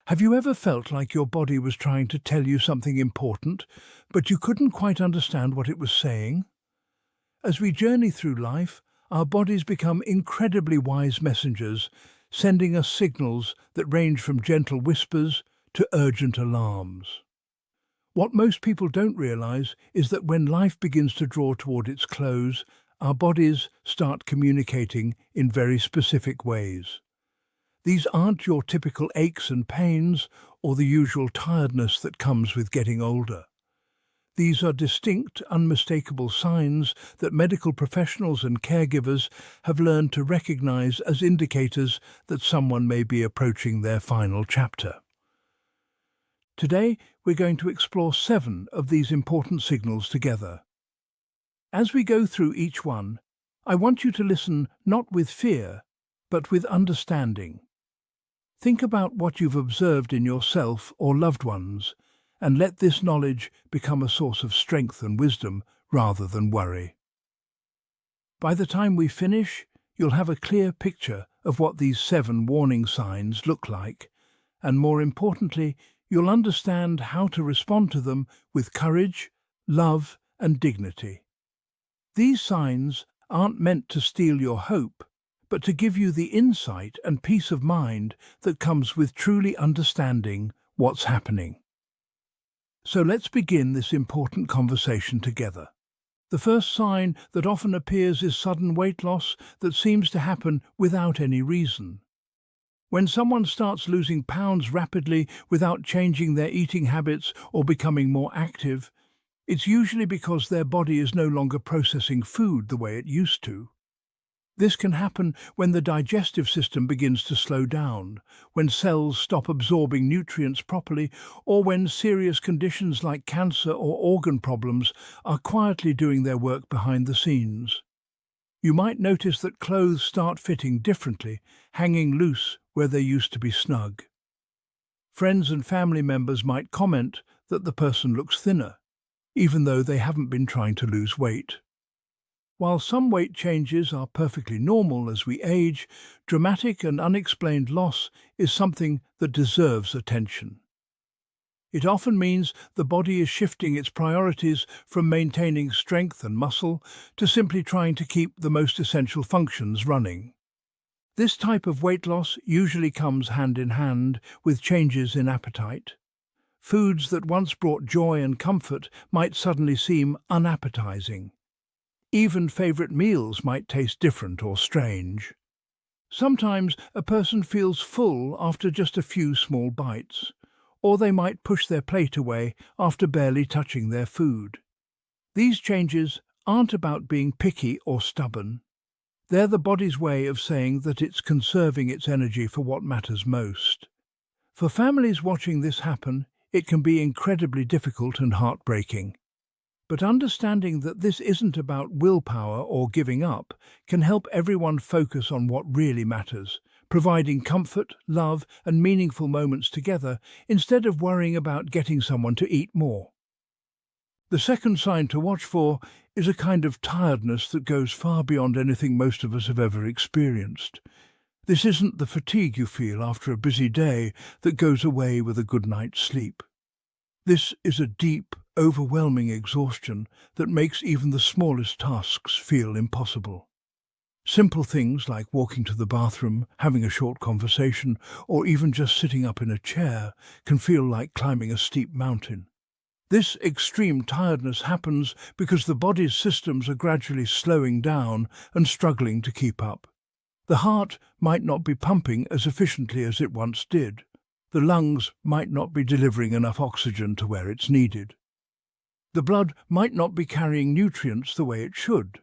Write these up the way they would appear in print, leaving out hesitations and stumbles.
Have you ever felt like your body was trying to tell you something important, but you couldn't quite understand what it was saying? As we journey through life, our bodies become incredibly wise messengers, sending us signals that range from gentle whispers to urgent alarms. What most people don't realize is that when life begins to draw toward its close, our bodies start communicating in very specific ways. These aren't your typical aches and pains or the usual tiredness that comes with getting older. These are distinct, unmistakable signs that medical professionals and caregivers have learned to recognize as indicators that someone may be approaching their final chapter. Today, we're going to explore 7 of these important signals together. As we go through each one, I want you to listen not with fear, but with understanding. Think about what you've observed in yourself or loved ones, and let this knowledge become a source of strength and wisdom rather than worry. By the time we finish, you'll have a clear picture of what these 7 warning signs look like, and more importantly, you'll understand how to respond to them with courage, love, and dignity. These signs aren't meant to steal your hope, but to give you the insight and peace of mind that comes with truly understanding what's happening. So let's begin this important conversation together. The first sign that often appears is sudden weight loss that seems to happen without any reason. When someone starts losing pounds rapidly without changing their eating habits or becoming more active, it's usually because their body is no longer processing food the way it used to. This can happen when the digestive system begins to slow down, when cells stop absorbing nutrients properly, or when serious conditions like cancer or organ problems are quietly doing their work behind the scenes. You might notice that clothes start fitting differently, hanging loose where they used to be snug. Friends and family members might comment that the person looks thinner, even though they haven't been trying to lose weight. While some weight changes are perfectly normal as we age, dramatic and unexplained loss is something that deserves attention. It often means the body is shifting its priorities from maintaining strength and muscle to simply trying to keep the most essential functions running. This type of weight loss usually comes hand in hand with changes in appetite. Foods that once brought joy and comfort might suddenly seem unappetizing. Even favorite meals might taste different or strange. Sometimes a person feels full after just a few small bites, or they might push their plate away after barely touching their food. These changes aren't about being picky or stubborn. They're the body's way of saying that it's conserving its energy for what matters most. For families watching this happen, it can be incredibly difficult and heartbreaking. But understanding that this isn't about willpower or giving up can help everyone focus on what really matters, providing comfort, love, and meaningful moments together instead of worrying about getting someone to eat more. The second sign to watch for is a kind of tiredness that goes far beyond anything most of us have ever experienced. This isn't the fatigue you feel after a busy day that goes away with a good night's sleep. This is a deep, overwhelming exhaustion that makes even the smallest tasks feel impossible. Simple things like walking to the bathroom, having a short conversation, or even just sitting up in a chair can feel like climbing a steep mountain. This extreme tiredness happens because the body's systems are gradually slowing down and struggling to keep up. The heart might not be pumping as efficiently as it once did. The lungs might not be delivering enough oxygen to where it's needed. The blood might not be carrying nutrients the way it should.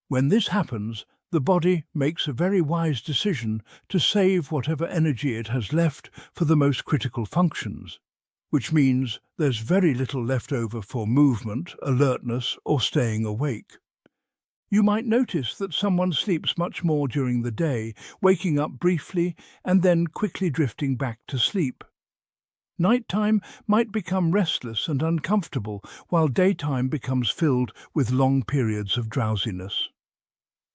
When this happens, the body makes a very wise decision to save whatever energy it has left for the most critical functions, which means there's very little left over for movement, alertness, or staying awake. You might notice that someone sleeps much more during the day, waking up briefly and then quickly drifting back to sleep. Nighttime might become restless and uncomfortable, while daytime becomes filled with long periods of drowsiness.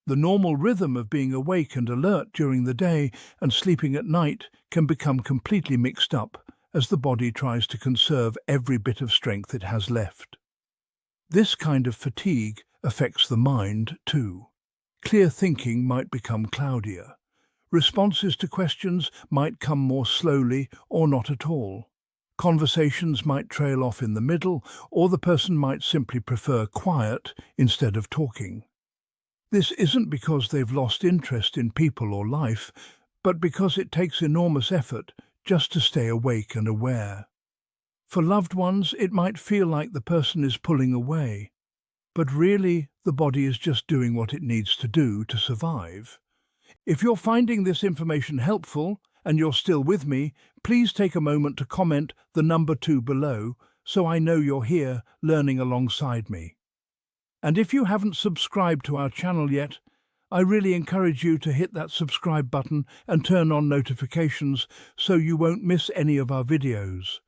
The normal rhythm of being awake and alert during the day and sleeping at night can become completely mixed up as the body tries to conserve every bit of strength it has left. This kind of fatigue affects the mind too. Clear thinking might become cloudier. Responses to questions might come more slowly or not at all. Conversations might trail off in the middle, or the person might simply prefer quiet instead of talking. This isn't because they've lost interest in people or life, but because it takes enormous effort just to stay awake and aware. For loved ones, it might feel like the person is pulling away, but really the body is just doing what it needs to do to survive. If you're finding this information helpful and you're still with me, please take a moment to comment the number 2 below so I know you're here learning alongside me. And if you haven't subscribed to our channel yet, I really encourage you to hit that subscribe button and turn on notifications so you won't miss any of our videos.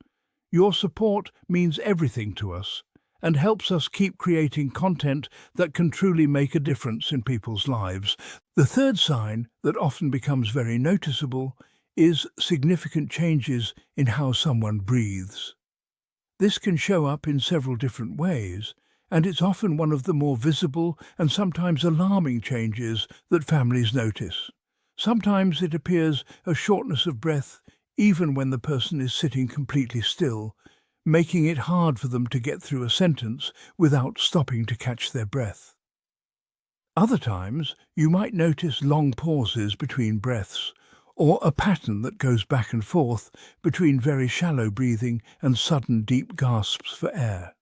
Your support means everything to us and helps us keep creating content that can truly make a difference in people's lives. The third sign that often becomes very noticeable is significant changes in how someone breathes. This can show up in several different ways, and it's often one of the more visible and sometimes alarming changes that families notice. Sometimes it appears as shortness of breath even when the person is sitting completely still, making it hard for them to get through a sentence without stopping to catch their breath. Other times, you might notice long pauses between breaths, or a pattern that goes back and forth between very shallow breathing and sudden deep gasps for air.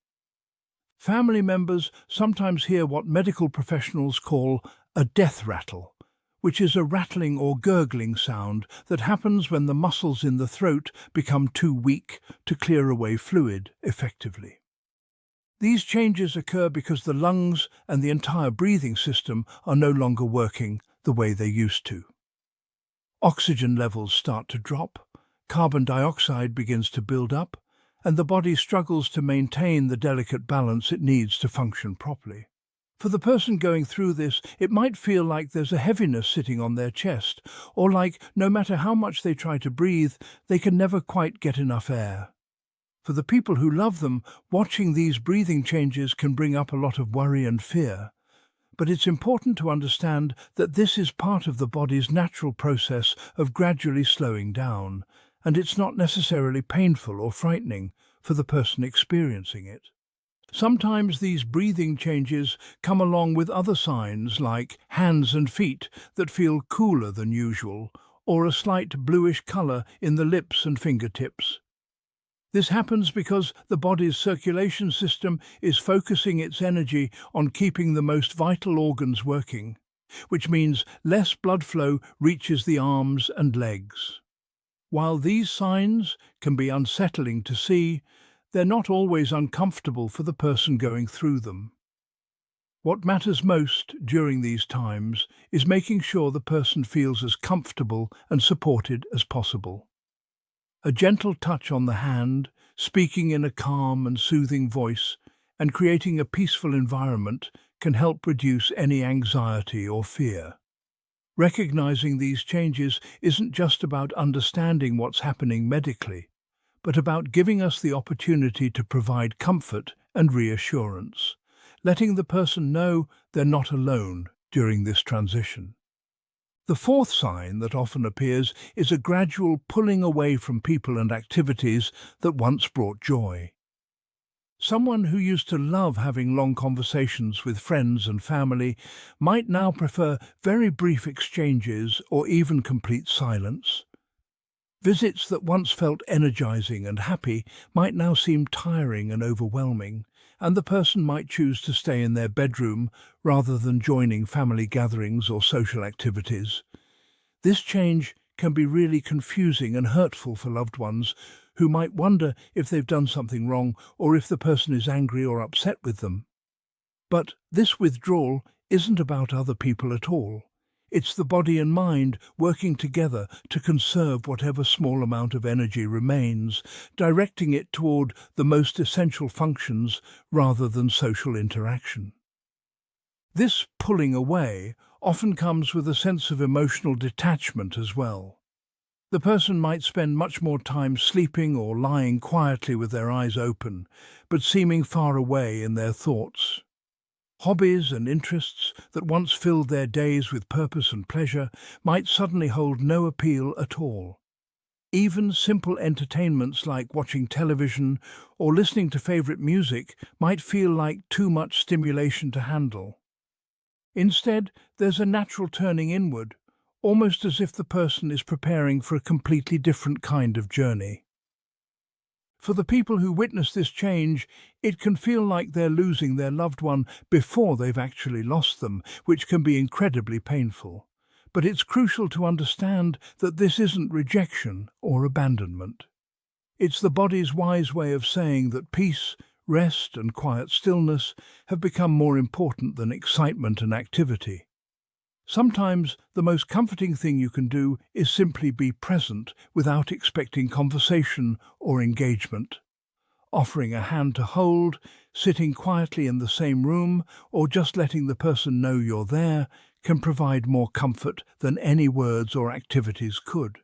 Family members sometimes hear what medical professionals call a death rattle, which is a rattling or gurgling sound that happens when the muscles in the throat become too weak to clear away fluid effectively. These changes occur because the lungs and the entire breathing system are no longer working the way they used to. Oxygen levels start to drop, carbon dioxide begins to build up, and the body struggles to maintain the delicate balance it needs to function properly. For the person going through this, it might feel like there's a heaviness sitting on their chest, or like no matter how much they try to breathe, they can never quite get enough air. For the people who love them, watching these breathing changes can bring up a lot of worry and fear. But it's important to understand that this is part of the body's natural process of gradually slowing down, and it's not necessarily painful or frightening for the person experiencing it. Sometimes these breathing changes come along with other signs like hands and feet that feel cooler than usual, or a slight bluish color in the lips and fingertips. This happens because the body's circulation system is focusing its energy on keeping the most vital organs working, which means less blood flow reaches the arms and legs. While these signs can be unsettling to see, they're not always uncomfortable for the person going through them. What matters most during these times is making sure the person feels as comfortable and supported as possible. A gentle touch on the hand, speaking in a calm and soothing voice, and creating a peaceful environment can help reduce any anxiety or fear. Recognizing these changes isn't just about understanding what's happening medically, but about giving us the opportunity to provide comfort and reassurance, letting the person know they're not alone during this transition. The fourth sign that often appears is a gradual pulling away from people and activities that once brought joy. Someone who used to love having long conversations with friends and family might now prefer very brief exchanges or even complete silence. Visits that once felt energizing and happy might now seem tiring and overwhelming, and the person might choose to stay in their bedroom rather than joining family gatherings or social activities. This change can be really confusing and hurtful for loved ones who might wonder if they've done something wrong or if the person is angry or upset with them. But this withdrawal isn't about other people at all. It's the body and mind working together to conserve whatever small amount of energy remains, directing it toward the most essential functions rather than social interaction. This pulling away often comes with a sense of emotional detachment as well. The person might spend much more time sleeping or lying quietly with their eyes open, but seeming far away in their thoughts. Hobbies and interests that once filled their days with purpose and pleasure might suddenly hold no appeal at all. Even simple entertainments like watching television or listening to favorite music might feel like too much stimulation to handle. Instead, there's a natural turning inward, almost as if the person is preparing for a completely different kind of journey. For the people who witness this change, it can feel like they're losing their loved one before they've actually lost them, which can be incredibly painful. But it's crucial to understand that this isn't rejection or abandonment. It's the body's wise way of saying that peace, rest, and quiet stillness have become more important than excitement and activity. Sometimes the most comforting thing you can do is simply be present without expecting conversation or engagement. Offering a hand to hold, sitting quietly in the same room, or just letting the person know you're there can provide more comfort than any words or activities could.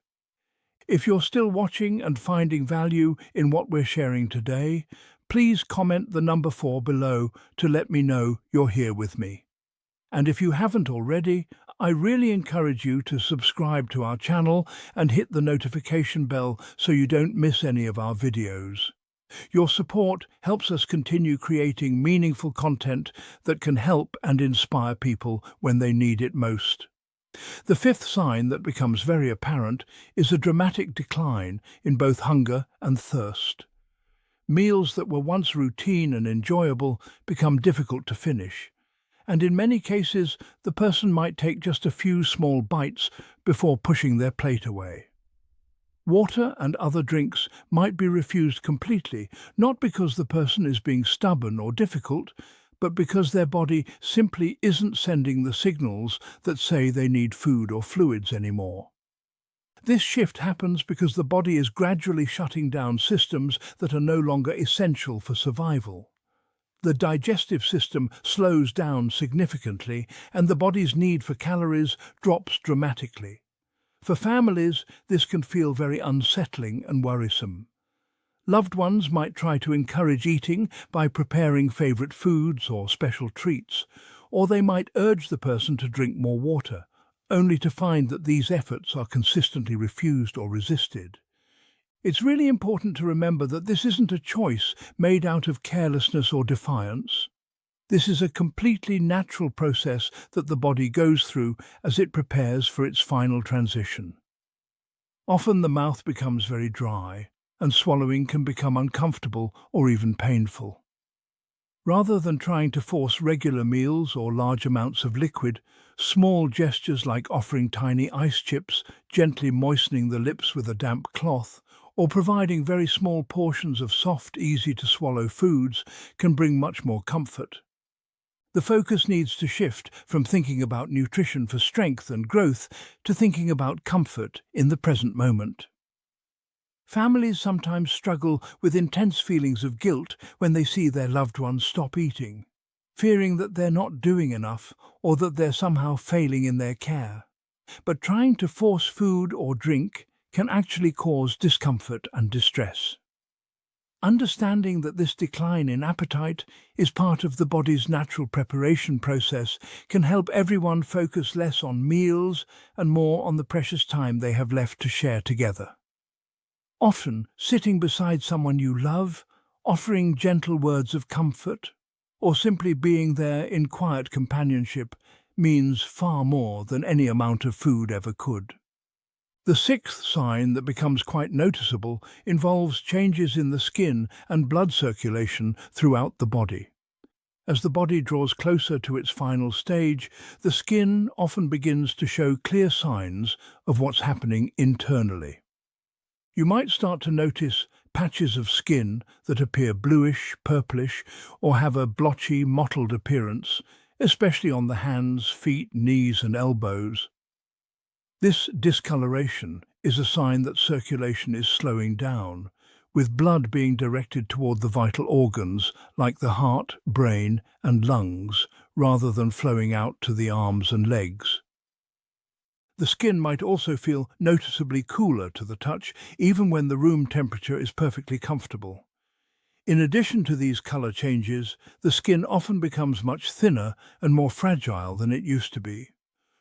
If you're still watching and finding value in what we're sharing today, please comment the number 4 below to let me know you're here with me. And if you haven't already, I really encourage you to subscribe to our channel and hit the notification bell so you don't miss any of our videos. Your support helps us continue creating meaningful content that can help and inspire people when they need it most. The fifth sign that becomes very apparent is a dramatic decline in both hunger and thirst. Meals that were once routine and enjoyable become difficult to finish, and in many cases the person might take just a few small bites before pushing their plate away. Water and other drinks might be refused completely, not because the person is being stubborn or difficult, but because their body simply isn't sending the signals that say they need food or fluids anymore. This shift happens because the body is gradually shutting down systems that are no longer essential for survival. The digestive system slows down significantly, and the body's need for calories drops dramatically. For families, this can feel very unsettling and worrisome. Loved ones might try to encourage eating by preparing favorite foods or special treats, or they might urge the person to drink more water, only to find that these efforts are consistently refused or resisted. It's really important to remember that this isn't a choice made out of carelessness or defiance. This is a completely natural process that the body goes through as it prepares for its final transition. Often the mouth becomes very dry, and swallowing can become uncomfortable or even painful. Rather than trying to force regular meals or large amounts of liquid, small gestures like offering tiny ice chips, gently moistening the lips with a damp cloth, or providing very small portions of soft, easy-to-swallow foods can bring much more comfort. The focus needs to shift from thinking about nutrition for strength and growth to thinking about comfort in the present moment. Families sometimes struggle with intense feelings of guilt when they see their loved ones stop eating, fearing that they're not doing enough or that they're somehow failing in their care. But trying to force food or drink can actually cause discomfort and distress. Understanding that this decline in appetite is part of the body's natural preparation process can help everyone focus less on meals and more on the precious time they have left to share together. Often, sitting beside someone you love, offering gentle words of comfort, or simply being there in quiet companionship means far more than any amount of food ever could. The sixth sign that becomes quite noticeable involves changes in the skin and blood circulation throughout the body. As the body draws closer to its final stage, the skin often begins to show clear signs of what's happening internally. You might start to notice patches of skin that appear bluish, purplish, or have a blotchy, mottled appearance, especially on the hands, feet, knees, and elbows. This discoloration is a sign that circulation is slowing down, with blood being directed toward the vital organs like the heart, brain, and lungs, rather than flowing out to the arms and legs. The skin might also feel noticeably cooler to the touch, even when the room temperature is perfectly comfortable. In addition to these color changes, the skin often becomes much thinner and more fragile than it used to be.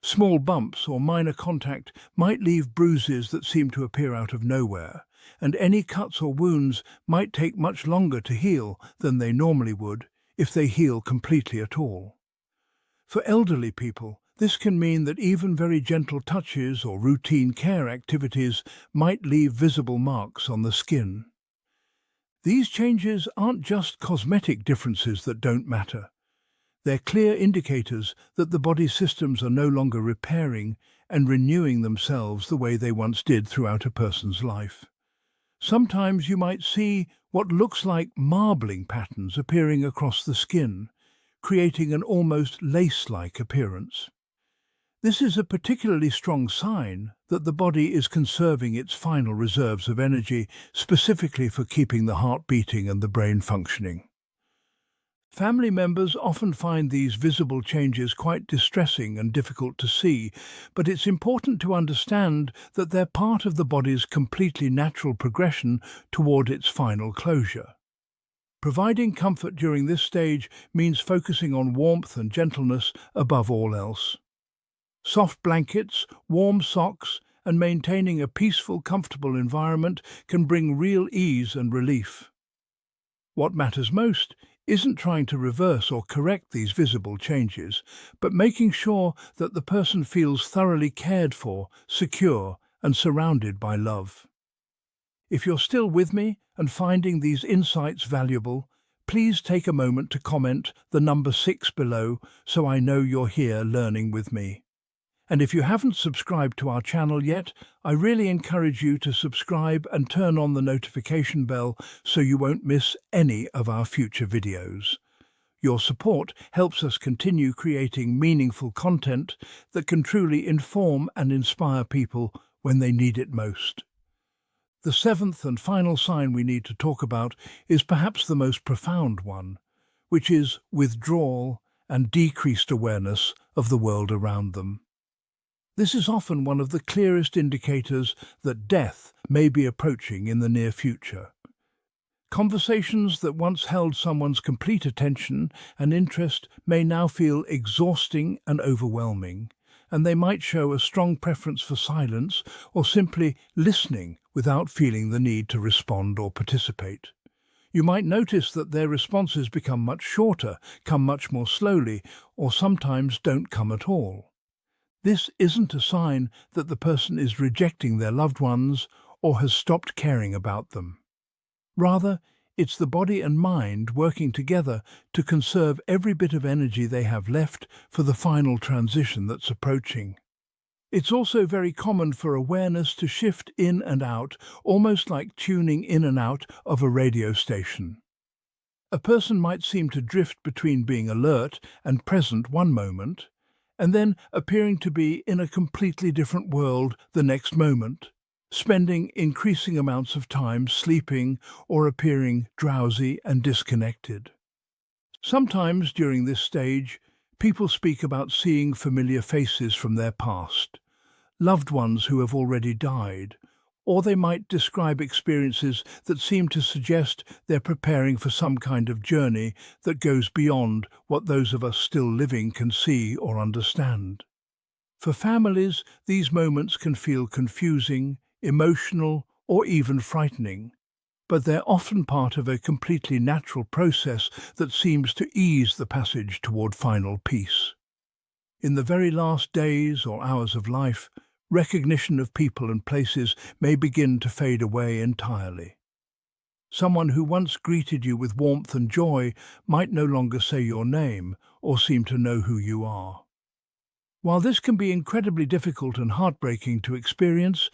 Small bumps or minor contact might leave bruises that seem to appear out of nowhere, and any cuts or wounds might take much longer to heal than they normally would, if they heal completely at all. For elderly people, this can mean that even very gentle touches or routine care activities might leave visible marks on the skin. These changes aren't just cosmetic differences that don't matter. They're clear indicators that the body's systems are no longer repairing and renewing themselves the way they once did throughout a person's life. Sometimes you might see what looks like marbling patterns appearing across the skin, creating an almost lace-like appearance. This is a particularly strong sign that the body is conserving its final reserves of energy, specifically for keeping the heart beating and the brain functioning. Family members often find these visible changes quite distressing and difficult to see, but it's important to understand that they're part of the body's completely natural progression toward its final closure. Providing comfort during this stage means focusing on warmth and gentleness above all else. Soft blankets, warm socks, and maintaining a peaceful, comfortable environment can bring real ease and relief. What matters most isn't trying to reverse or correct these visible changes, but making sure that the person feels thoroughly cared for, secure, and surrounded by love. If you're still with me and finding these insights valuable, please take a moment to comment the number 6 below so I know you're here learning with me. And if you haven't subscribed to our channel yet, I really encourage you to subscribe and turn on the notification bell so you won't miss any of our future videos. Your support helps us continue creating meaningful content that can truly inform and inspire people when they need it most. The seventh and final sign we need to talk about is perhaps the most profound one, which is withdrawal and decreased awareness of the world around them. This is often one of the clearest indicators that death may be approaching in the near future. Conversations that once held someone's complete attention and interest may now feel exhausting and overwhelming, and they might show a strong preference for silence or simply listening without feeling the need to respond or participate. You might notice that their responses become much shorter, come much more slowly, or sometimes don't come at all. This isn't a sign that the person is rejecting their loved ones or has stopped caring about them. Rather, it's the body and mind working together to conserve every bit of energy they have left for the final transition that's approaching. It's also very common for awareness to shift in and out, almost like tuning in and out of a radio station. A person might seem to drift between being alert and present one moment, and then appearing to be in a completely different world the next moment, spending increasing amounts of time sleeping or appearing drowsy and disconnected. Sometimes during this stage, people speak about seeing familiar faces from their past, loved ones who have already died, or they might describe experiences that seem to suggest they're preparing for some kind of journey that goes beyond what those of us still living can see or understand. For families, these moments can feel confusing, emotional, or even frightening, but they're often part of a completely natural process that seems to ease the passage toward final peace. In the very last days or hours of life, recognition of people and places may begin to fade away entirely. Someone who once greeted you with warmth and joy might no longer say your name or seem to know who you are. While this can be incredibly difficult and heartbreaking to experience,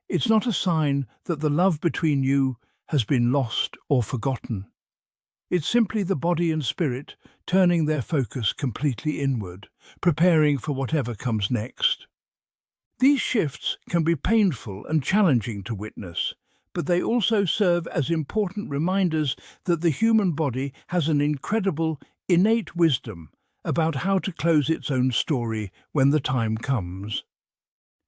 it's not a sign that the love between you has been lost or forgotten. It's simply the body and spirit turning their focus completely inward, preparing for whatever comes next. These shifts can be painful and challenging to witness, but they also serve as important reminders that the human body has an incredible, innate wisdom, about how to close its own story when the time comes.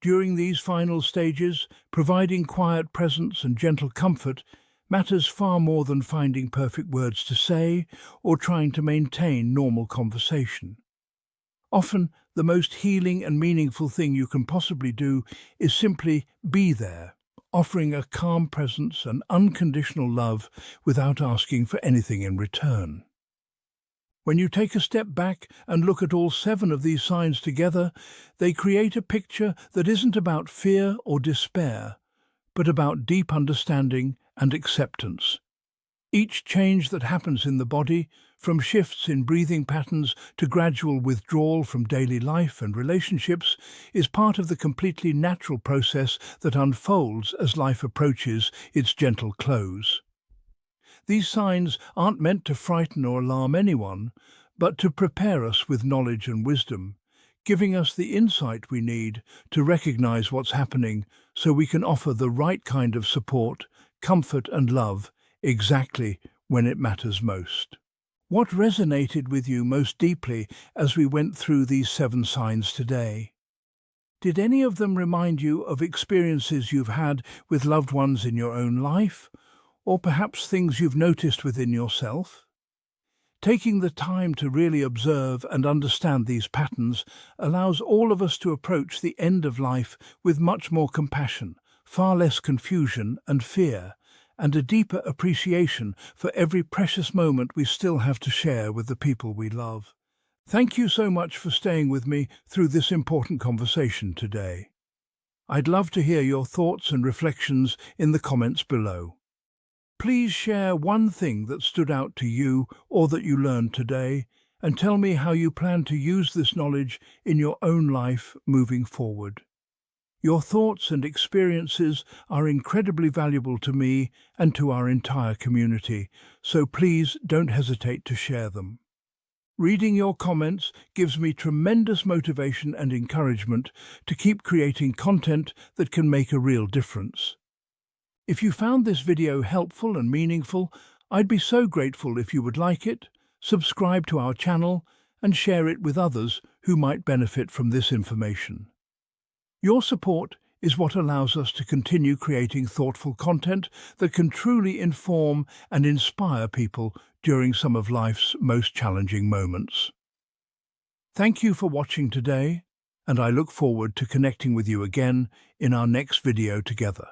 During these final stages, providing quiet presence and gentle comfort matters far more than finding perfect words to say or trying to maintain normal conversation. Often, the most healing and meaningful thing you can possibly do is simply be there, offering a calm presence and unconditional love without asking for anything in return. When you take a step back and look at all 7 of these signs together, they create a picture that isn't about fear or despair, but about deep understanding and acceptance. Each change that happens in the body, from shifts in breathing patterns to gradual withdrawal from daily life and relationships, is part of the completely natural process that unfolds as life approaches its gentle close. These signs aren't meant to frighten or alarm anyone, but to prepare us with knowledge and wisdom, giving us the insight we need to recognize what's happening so we can offer the right kind of support, comfort and love exactly when it matters most. What resonated with you most deeply as we went through these 7 signs today? Did any of them remind you of experiences you've had with loved ones in your own life, or perhaps things you've noticed within yourself? Taking the time to really observe and understand these patterns allows all of us to approach the end of life with much more compassion, far less confusion and fear, and a deeper appreciation for every precious moment we still have to share with the people we love. Thank you so much for staying with me through this important conversation today. I'd love to hear your thoughts and reflections in the comments below. Please share one thing that stood out to you or that you learned today, and tell me how you plan to use this knowledge in your own life moving forward. Your thoughts and experiences are incredibly valuable to me and to our entire community, so please don't hesitate to share them. Reading your comments gives me tremendous motivation and encouragement to keep creating content that can make a real difference. If you found this video helpful and meaningful, I'd be so grateful if you would like it, subscribe to our channel, and share it with others who might benefit from this information. Your support is what allows us to continue creating thoughtful content that can truly inform and inspire people during some of life's most challenging moments. Thank you for watching today, and I look forward to connecting with you again in our next video together.